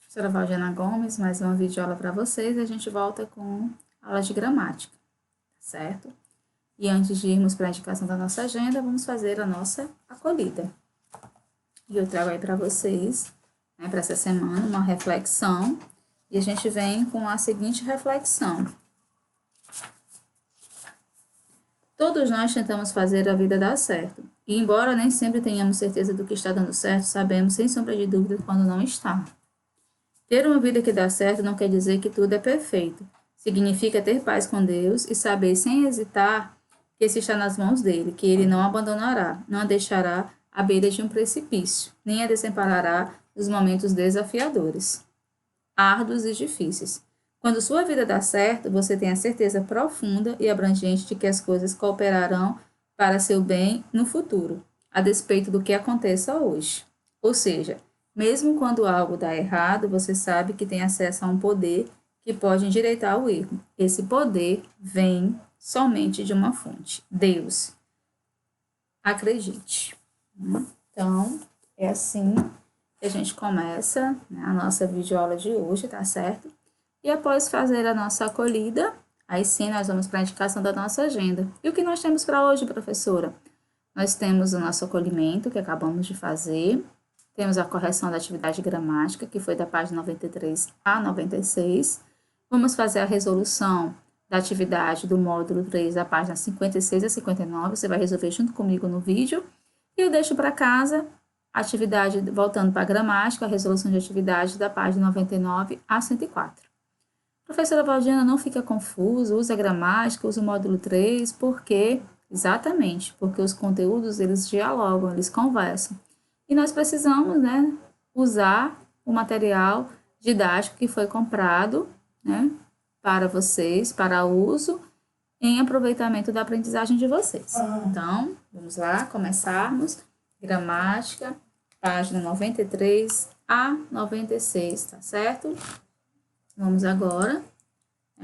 Professora Valdiana Gomes, mais uma videoaula para vocês e a gente volta com aula de gramática, certo? E antes de irmos para a indicação da nossa agenda, vamos fazer a nossa acolhida. E eu trago aí para vocês, para essa semana, uma reflexão, e a gente vem com a seguinte reflexão. Todos nós tentamos fazer a vida dar certo, e embora nem sempre tenhamos certeza do que está dando certo, sabemos sem sombra de dúvida quando não está. Ter uma vida que dá certo não quer dizer que tudo é perfeito. Significa ter paz com Deus e saber sem hesitar que esse está nas mãos dele, que ele não a abandonará, não a deixará à beira de um precipício, nem a desamparará nos momentos desafiadores, árduos e difíceis. Quando sua vida dá certo, você tem a certeza profunda e abrangente de que as coisas cooperarão para seu bem no futuro, a despeito do que aconteça hoje. Ou seja, mesmo quando algo dá errado, você sabe que tem acesso a um poder que pode endireitar o erro. Esse poder vem somente de uma fonte, Deus. Acredite. Então, é assim que a gente começa, a nossa videoaula de hoje, tá certo? E após fazer a nossa acolhida, aí sim nós vamos para a indicação da nossa agenda. E o que nós temos para hoje, professora? Nós temos o nosso acolhimento, que acabamos de fazer. Temos a correção da atividade gramática, que foi da página 93 a 96. Vamos fazer a resolução da atividade do módulo 3, da página 56 a 59. Você vai resolver junto comigo no vídeo. E eu deixo para casa a atividade, voltando para a gramática, a resolução de atividade da página 99 a 104. Professora Valdiana, não fica confuso, usa a gramática, usa o módulo 3, porque, exatamente, porque os conteúdos, eles dialogam, eles conversam. E nós precisamos, usar o material didático que foi comprado, para vocês, para uso em aproveitamento da aprendizagem de vocês. Então, vamos lá, começarmos. Gramática, página 93 a 96, tá certo? Vamos agora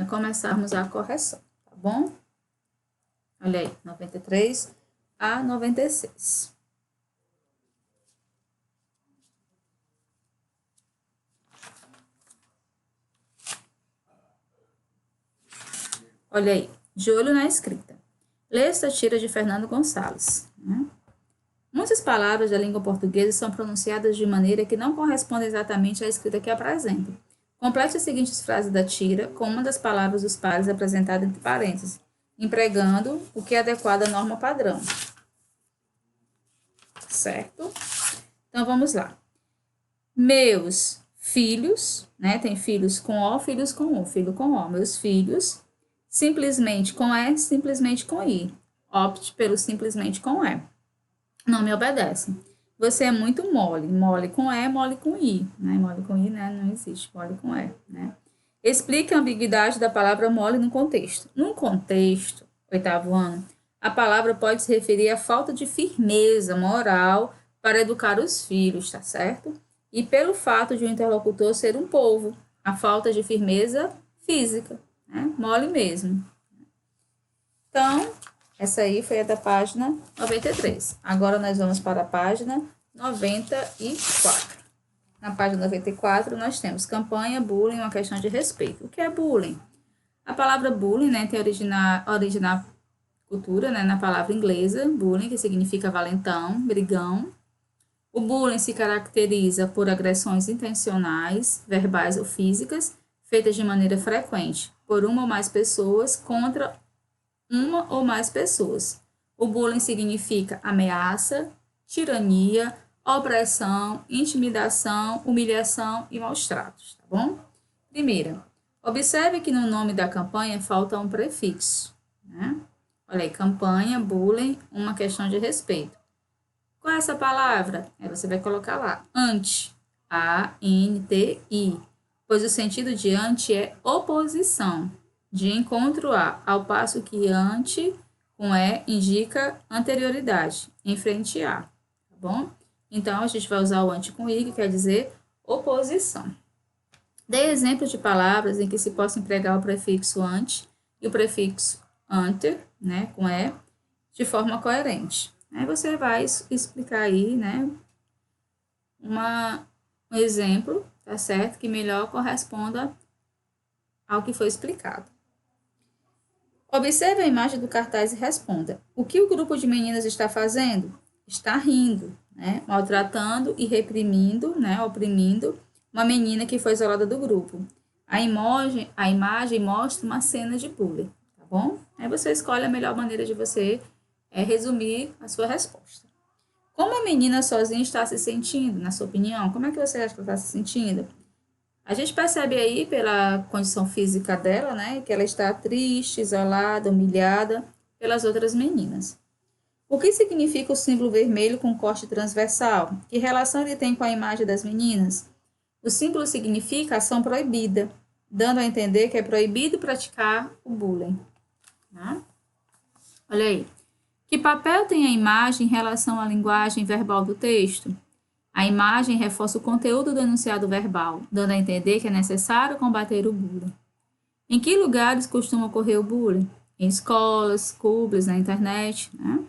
começarmos a correção, tá bom? Olha aí, 93 a 96. Olha aí, de olho na escrita. Lê esta tira de Fernando Gonçalves. Muitas palavras da língua portuguesa são pronunciadas de maneira que não corresponde exatamente à escrita que apresenta. Complete as seguintes frases da tira com uma das palavras dos pares apresentada entre parênteses, empregando o que é adequado à norma padrão. Certo? Então, vamos lá. Meus filhos, tem filhos com O, filhos com U, filho com O. Meus filhos, simplesmente com E, simplesmente com I. Opte pelo simplesmente com E. Não me obedece. Você é muito mole. Mole com E, mole com I. Mole com I, não existe. Mole com E, Explique a ambiguidade da palavra mole no contexto. No contexto, 8º ano, a palavra pode se referir à falta de firmeza moral para educar os filhos, tá certo? E pelo fato de o interlocutor ser um polvo, a falta de firmeza física, mole mesmo. Então, essa aí foi a da página 93. Agora nós vamos para a página 94. Na página 94, nós temos campanha, bullying, uma questão de respeito. O que é bullying? A palavra bullying, tem originar cultura, na palavra inglesa, bullying, que significa valentão, brigão. O bullying se caracteriza por agressões intencionais, verbais ou físicas, feitas de maneira frequente, por uma ou mais pessoas contra uma ou mais pessoas. O bullying significa ameaça, tirania, opressão, intimidação, humilhação e maus tratos, tá bom? Primeira, observe que no nome da campanha falta um prefixo, Olha aí, campanha, bullying, uma questão de respeito. Qual é essa palavra? Aí você vai colocar lá, anti, A-N-T-I, pois o sentido de anti é oposição, de encontro a, ao passo que ante, com E, indica anterioridade, em frente a, tá bom? Então, a gente vai usar o ante com I, que quer dizer oposição. Dê exemplos de palavras em que se possa empregar o prefixo ante e o prefixo ante, com E, de forma coerente. Aí você vai explicar aí, um um exemplo, tá certo? Que melhor corresponda ao que foi explicado. Observe a imagem do cartaz e responda. O que o grupo de meninas está fazendo? Está rindo, né? Maltratando e reprimindo, né? Oprimindo uma menina que foi isolada do grupo. A imagem mostra uma cena de bullying, tá bom? Aí você escolhe a melhor maneira de você resumir a sua resposta. Como a menina sozinha está se sentindo, na sua opinião? Como é que você acha que ela está se sentindo? A gente percebe aí pela condição física dela, né, que ela está triste, isolada, humilhada pelas outras meninas. O que significa o símbolo vermelho com corte transversal? Que relação ele tem com a imagem das meninas? O símbolo significa ação proibida, dando a entender que é proibido praticar o bullying. Tá? Olha aí. Que papel tem a imagem em relação à linguagem verbal do texto? A imagem reforça o conteúdo do enunciado verbal, dando a entender que é necessário combater o bullying. Em que lugares costuma ocorrer o bullying? Em escolas, clubes, na internet, né?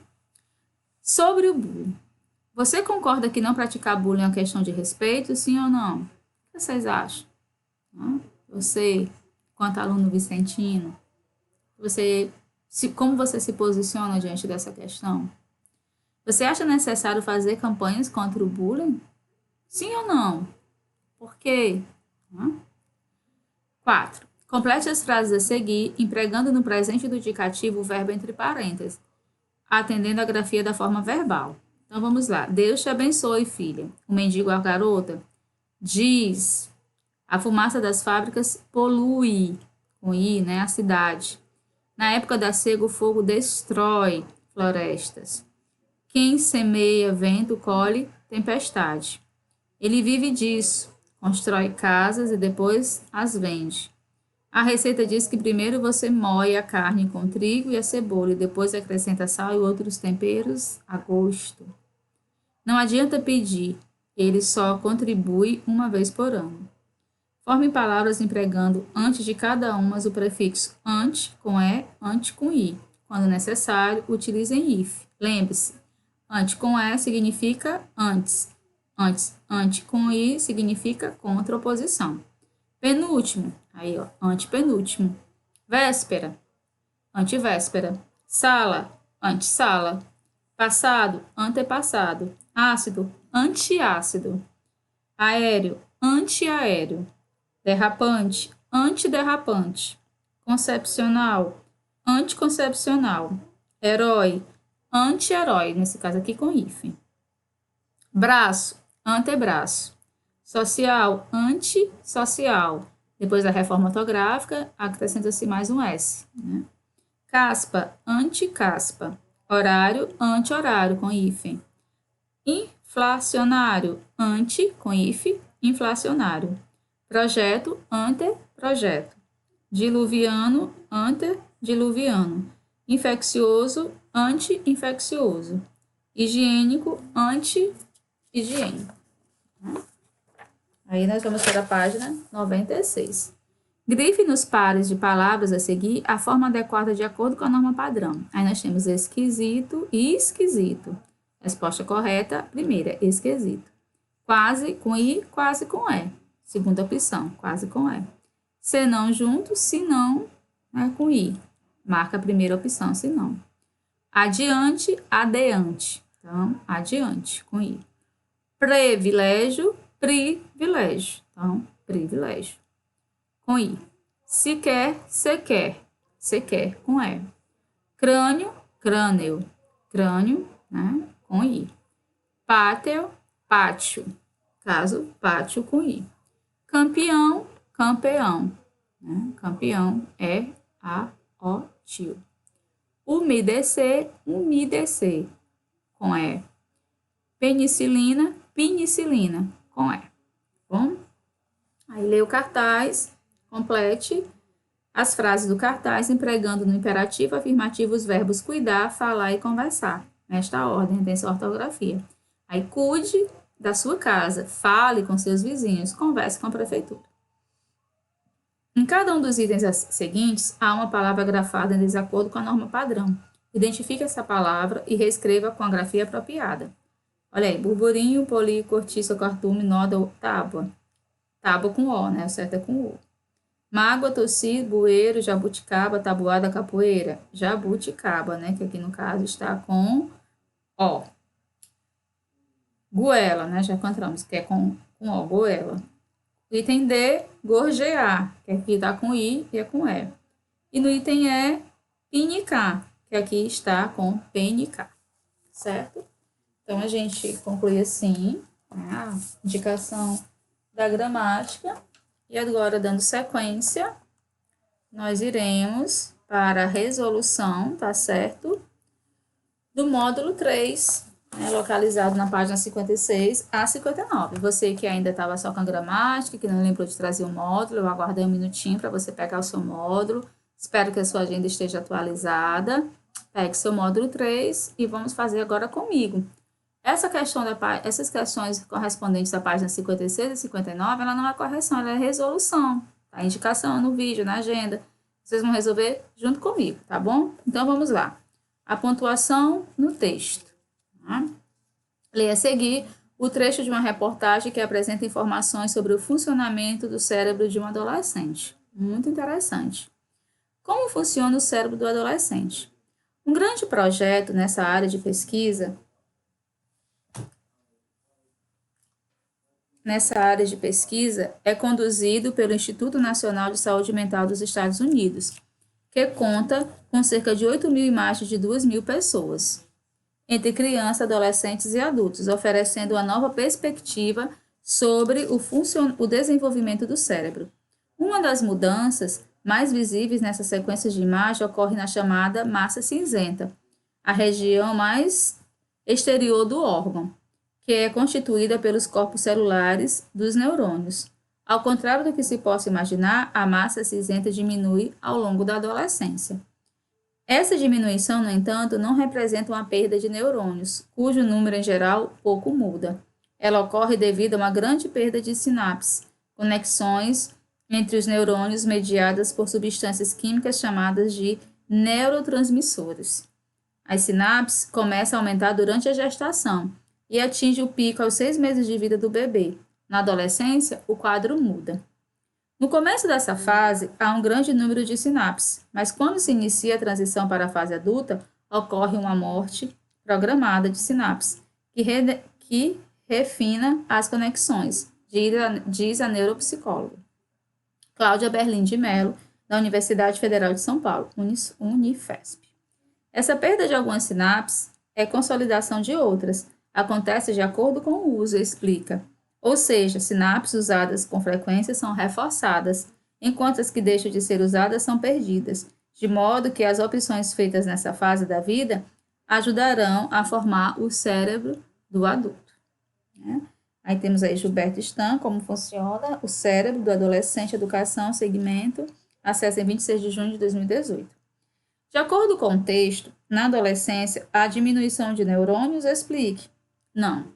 Sobre o bullying. Você concorda que não praticar bullying é uma questão de respeito, sim ou não? O que vocês acham? Você, quanto aluno vicentino, como você se posiciona diante dessa questão? Você acha necessário fazer campanhas contra o bullying? Sim ou não? Por quê? 4. Complete as frases a seguir, empregando no presente do indicativo o verbo entre parênteses, atendendo a grafia da forma verbal. Então, vamos lá. Deus te abençoe, filha. O mendigo à garota diz: a fumaça das fábricas polui, com I, né, a cidade. Na época da seca, o fogo destrói florestas. Quem semeia vento, colhe tempestade. Ele vive disso, constrói casas e depois as vende. A receita diz que primeiro você moe a carne com trigo e a cebola e depois acrescenta sal e outros temperos a gosto. Não adianta pedir, ele só contribui uma vez por ano. Forme palavras empregando antes de cada uma o prefixo ante com e, ante com i. Quando necessário, utilizem if. Lembre-se, ante com e significa antes. Ante com i significa contraposição. Penúltimo, aí ó, antepenúltimo. Véspera, antevéspera. Sala, antessala. Passado, antepassado. Ácido, antiácido. Aéreo, antiaéreo. Derrapante, antiderrapante. Concepcional, anticoncepcional. Herói, anti-herói, nesse caso aqui com hífen. Braço, antebraço. Social, antissocial. Depois da reforma ortográfica, acrescenta-se mais um S. Né? Caspa, anticaspa. Horário, anti-horário, com hífen. Inflacionário, anti, com hífen, inflacionário. Projeto, anteprojeto. Diluviano, antediluviano. Infeccioso, anti-infeccioso. Higiênico, anti-higiênico. Aí nós vamos para a página 96. Grife nos pares de palavras a seguir a forma adequada de acordo com a norma padrão. Aí nós temos esquisito e esquisito. Resposta correta, primeira, esquisito. Quase com i, quase com e. Segunda opção, quase com e. Se não junto, se não, né, com i. Marca a primeira opção, se não. Adiante, adeante. Então, adiante, com i. Privilégio, privilégio. Então, privilégio. Com i. Se quer, se quer, com e. Crânio, crâneo. Crânio, né, com i. Pátio, pátio. Caso, pátio com i. Campeão, campeão. Né? Campeão é a, o, tio. Umedecer, umedecer, com e. Penicilina, penicilina, com e. Bom? Aí lê o cartaz, complete as frases do cartaz, empregando no imperativo afirmativo os verbos cuidar, falar e conversar. Nesta ordem, tem sua ortografia. Aí cuide da sua casa, fale com seus vizinhos, converse com a prefeitura. Em cada um dos itens seguintes, há uma palavra grafada em desacordo com a norma padrão. Identifique essa palavra e reescreva com a grafia apropriada. Olha aí, burburinho, poli, cortiça, cardume, nódoa, tábua. Tábua com O, né? O certo é com U. Mágoa, tossi, bueiro, jabuticaba, tabuada, capoeira. Jabuticaba, né? Que aqui no caso está com O. Goela, né? Já encontramos, que é com O, goela. Item D, gorjear, que aqui está com I e é com E. E no item E, pinicar, que aqui está com PNK, certo? Então, a gente conclui assim, né, a indicação da gramática. E agora, dando sequência, nós iremos para a resolução, tá certo? Do módulo 3, né, localizado na página 56 a 59. Você que ainda estava só com a gramática, que não lembrou de trazer o módulo, eu aguardei um minutinho para você pegar o seu módulo. Espero que a sua agenda esteja atualizada. Pegue seu módulo 3 e vamos fazer agora comigo. Essas questões correspondentes à página 56 e 59, ela não é correção, ela é resolução. Tá? Indicação no vídeo, na agenda. Vocês vão resolver junto comigo, tá bom? Então, vamos lá. A pontuação no texto. Tá? Leia a seguir o trecho de uma reportagem que apresenta informações sobre o funcionamento do cérebro de um adolescente. Muito interessante. Como funciona o cérebro do adolescente? Um grande projeto nessa área de pesquisa é conduzido pelo Instituto Nacional de Saúde Mental dos Estados Unidos, que conta com cerca de 8 mil imagens de 2 mil pessoas, entre crianças, adolescentes e adultos, oferecendo uma nova perspectiva sobre o desenvolvimento do cérebro. Uma das mudanças mais visíveis nessa sequência de imagem ocorre na chamada massa cinzenta, a região mais exterior do órgão, que é constituída pelos corpos celulares dos neurônios. Ao contrário do que se possa imaginar, a massa cinzenta diminui ao longo da adolescência. Essa diminuição, no entanto, não representa uma perda de neurônios, cujo número em geral pouco muda. Ela ocorre devido a uma grande perda de sinapses, conexões entre os neurônios mediadas por substâncias químicas chamadas de neurotransmissores. As sinapses começam a aumentar durante a gestação e atinge o pico aos 6 meses de vida do bebê. Na adolescência, o quadro muda. No começo dessa fase, há um grande número de sinapses, mas quando se inicia a transição para a fase adulta, ocorre uma morte programada de sinapses, que refina as conexões, diz a neuropsicóloga Cláudia Berlim de Mello, da Universidade Federal de São Paulo, Unifesp. Essa perda de algumas sinapses é consolidação de outras, acontece de acordo com o uso, explica. Ou seja, sinapses usadas com frequência são reforçadas, enquanto as que deixam de ser usadas são perdidas, de modo que as opções feitas nessa fase da vida ajudarão a formar o cérebro do adulto. Né? Aí temos aí Gilberto Stan, como funciona o cérebro do adolescente, educação, segmento, acesso em 26 de junho de 2018. De acordo com o texto, na adolescência, a diminuição de neurônios explique. Não.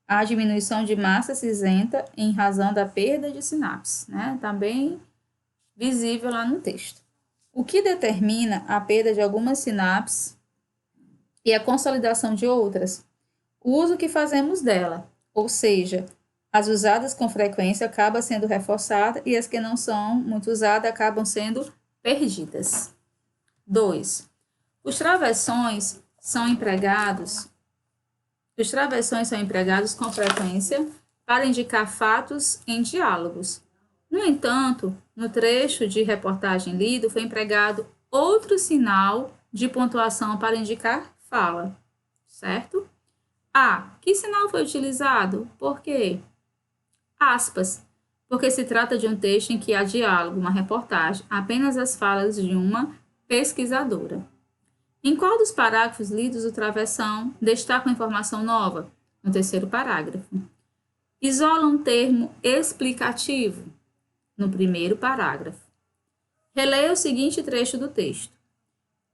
A diminuição de massa cinzenta em razão da perda de sinapses, né? Está bem visível lá no texto. O que determina a perda de algumas sinapses e a consolidação de outras? O uso que fazemos dela, ou seja, as usadas com frequência acabam sendo reforçadas e as que não são muito usadas acabam sendo perdidas. 2. Os travessões são empregados com frequência para indicar fatos em diálogos. No entanto, no trecho de reportagem lido, foi empregado outro sinal de pontuação para indicar fala, certo? A. Que sinal foi utilizado? Por quê? Aspas. Porque se trata de um texto em que há diálogo, uma reportagem, apenas as falas de uma pesquisadora. Em qual dos parágrafos lidos o travessão destaca uma informação nova? No terceiro parágrafo. Isola um termo explicativo? No primeiro parágrafo. Releia o seguinte trecho do texto.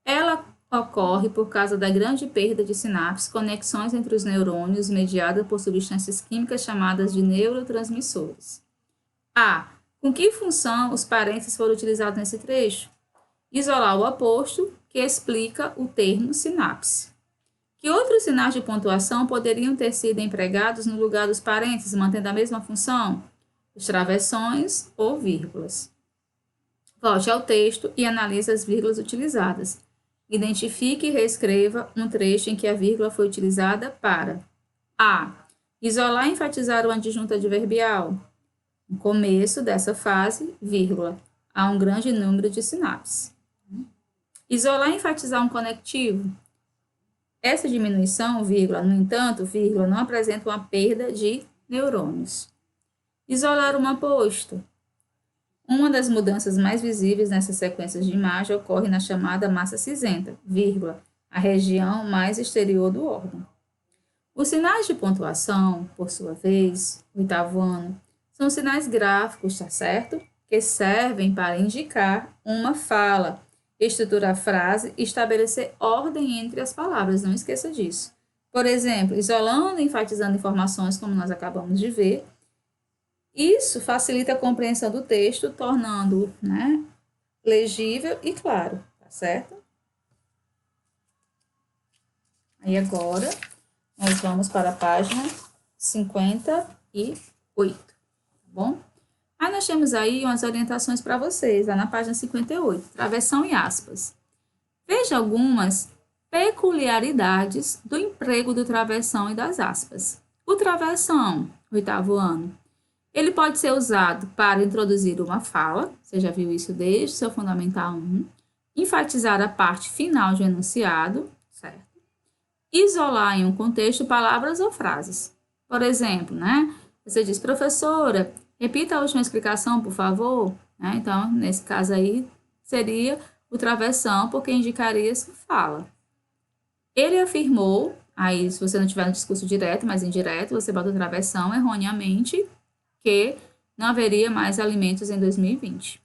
Ela ocorre por causa da grande perda de sinapses, conexões entre os neurônios mediada por substâncias químicas chamadas de neurotransmissores. A. Com que função os parênteses foram utilizados nesse trecho? Isolar o aposto, que explica o termo sinapse. Que outros sinais de pontuação poderiam ter sido empregados no lugar dos parênteses, mantendo a mesma função? Os travessões ou vírgulas. Volte ao texto e analise as vírgulas utilizadas. Identifique e reescreva um trecho em que a vírgula foi utilizada para a. Isolar e enfatizar o adjunto adverbial. No começo dessa fase, vírgula, há um grande número de sinapses. Isolar e enfatizar um conectivo. Essa diminuição, vírgula, no entanto, vírgula, não apresenta uma perda de neurônios. Isolar um aposto. Uma das mudanças mais visíveis nessas sequências de imagem ocorre na chamada massa cinzenta, vírgula, a região mais exterior do órgão. Os sinais de pontuação, por sua vez, oitavo ano, são sinais gráficos, tá certo? Que servem para indicar uma fala, estruturar a frase e estabelecer ordem entre as palavras, não esqueça disso. Por exemplo, isolando e enfatizando informações, como nós acabamos de ver, isso facilita a compreensão do texto, tornando-o, né, legível e claro, tá certo? Aí agora, nós vamos para a página 58, tá bom? Aí nós temos aí umas orientações para vocês, lá na página 58, travessão e aspas. Veja algumas peculiaridades do emprego do travessão e das aspas. O travessão, oitavo ano, ele pode ser usado para introduzir uma fala, você já viu isso desde o seu Fundamental 1, enfatizar a parte final de um enunciado, certo? Isolar em um contexto palavras ou frases. Por exemplo, né? Você diz, professora, repita a última explicação, por favor. Né? Então, nesse caso aí, seria o travessão, porque indicaria essa fala. Ele afirmou, aí se você não tiver no discurso direto, mas indireto, você bota o travessão erroneamente, que não haveria mais alimentos em 2020.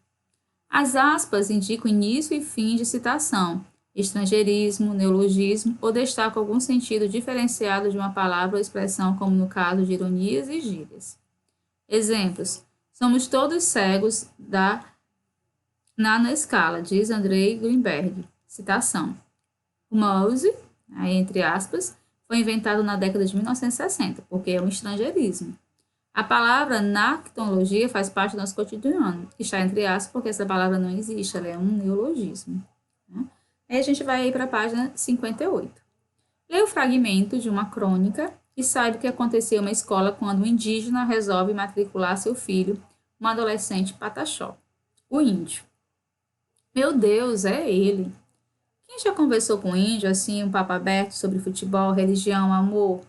As aspas indicam início e fim de citação, estrangeirismo, neologismo ou destacam algum sentido diferenciado de uma palavra ou expressão, como no caso de ironias e gírias. Exemplos. Somos todos cegos da nanoescala, diz Andrei Greenberg. Citação. O mouse, aí, entre aspas, foi inventado na década de 1960, porque é um estrangeirismo. A palavra nactologia faz parte do nosso cotidiano, que está entre aspas, porque essa palavra não existe, ela é um neologismo. Né? Aí a gente vai para a página 58. Leia o fragmento de uma crônica e saiba o que aconteceu em uma escola quando um indígena resolve matricular seu filho, um adolescente pataxó. O índio. Meu Deus, é ele. Quem já conversou com o índio, assim, um papo aberto sobre futebol, religião, amor?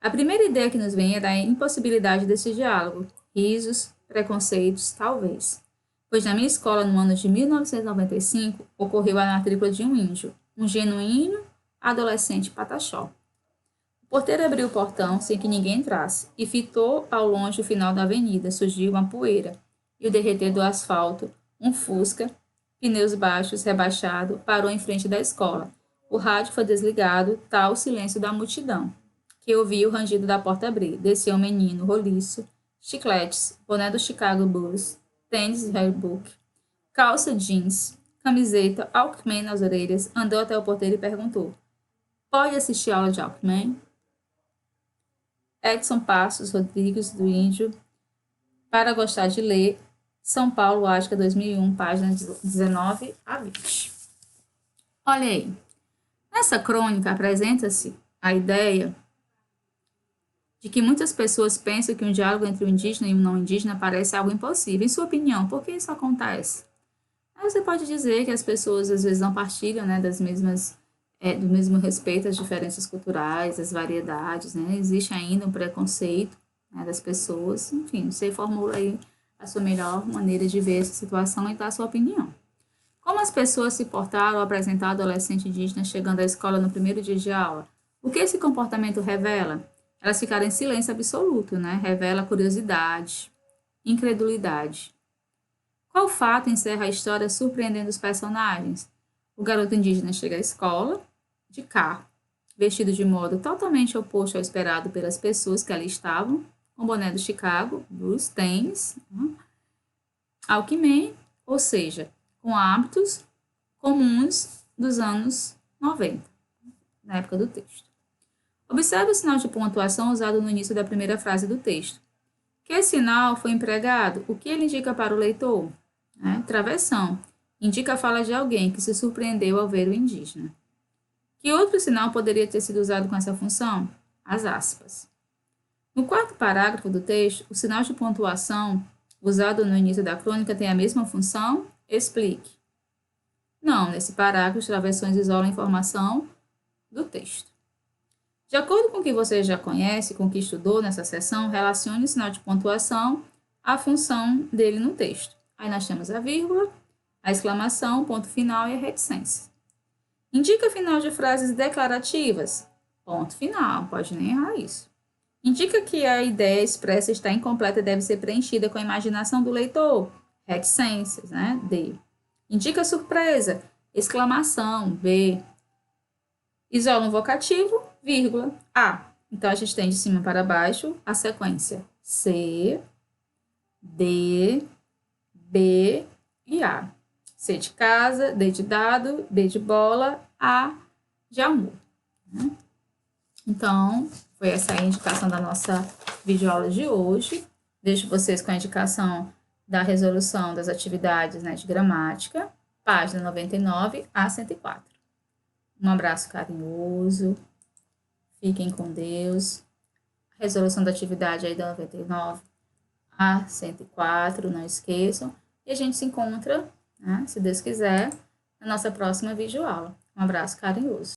A primeira ideia que nos vem é da impossibilidade desse diálogo. Risos, preconceitos, talvez. Pois na minha escola, no ano de 1995, ocorreu a matrícula de um índio, um genuíno adolescente pataxó. O porteiro abriu o portão sem que ninguém entrasse e fitou ao longe o final da avenida. Surgiu uma poeira e o derreter do asfalto, um Fusca, pneus baixos, rebaixado, parou em frente da escola. O rádio foi desligado, tal o silêncio da multidão, que ouviu o rangido da porta abrir. Desceu um menino, roliço, chicletes, boné do Chicago Bulls, tênis Reebok, calça jeans, camiseta, Walkman nas orelhas, andou até o porteiro e perguntou: pode assistir a aula de Walkman? Edson Passos Rodrigues, do Índio, para gostar de ler, São Paulo, Ática, 2001, páginas 19 a 20. Olha aí. Nessa crônica apresenta-se a ideia de que muitas pessoas pensam que um diálogo entre o indígena e o não indígena parece algo impossível. Em sua opinião, por que isso acontece? Aí você pode dizer que as pessoas às vezes não partilham, né, das mesmas, do mesmo respeito às diferenças culturais, às variedades, né? Existe ainda um preconceito, né, das pessoas. Enfim, você formula aí a sua melhor maneira de ver essa situação e dar a sua opinião. Como as pessoas se portaram ao apresentar o adolescente indígena chegando à escola no primeiro dia de aula? O que esse comportamento revela? Elas ficaram em silêncio absoluto, né? Revela curiosidade, incredulidade. Qual fato encerra a história surpreendendo os personagens? O garoto indígena chega à escola, de carro, vestido de modo totalmente oposto ao esperado pelas pessoas que ali estavam, com boné do Chicago, Bulls, tênis, Walkman, ou seja, com hábitos comuns dos anos 90, na época do texto. Observe o sinal de pontuação usado no início da primeira frase do texto. Que sinal foi empregado? O que ele indica para o leitor? Travessão. Indica a fala de alguém que se surpreendeu ao ver o indígena. Que outro sinal poderia ter sido usado com essa função? As aspas. No quarto parágrafo do texto, o sinal de pontuação usado no início da crônica tem a mesma função? Explique. Não, nesse parágrafo, as travessões isolam a informação do texto. De acordo com o que você já conhece, com o que estudou nessa seção, relacione o sinal de pontuação à função dele no texto. Aí nós temos a vírgula, a exclamação, o ponto final e a reticência. Indica final de frases declarativas. Ponto final, pode nem errar isso. Indica que a ideia expressa está incompleta e deve ser preenchida com a imaginação do leitor. Reticências, D. Indica surpresa. Exclamação, B. Isola um vocativo, vírgula, A. Então, a gente tem de cima para baixo a sequência C, D, B e A. C de casa, D de dado, B de bola, A de amor. Então, foi essa a indicação da nossa videoaula de hoje. Deixo vocês com a indicação da resolução das atividades de gramática, página 99 a 104. Um abraço carinhoso, fiquem com Deus. A resolução da atividade aí da 99 a 104, não esqueçam. E a gente se encontra, se Deus quiser, na nossa próxima videoaula. Um abraço carinhoso.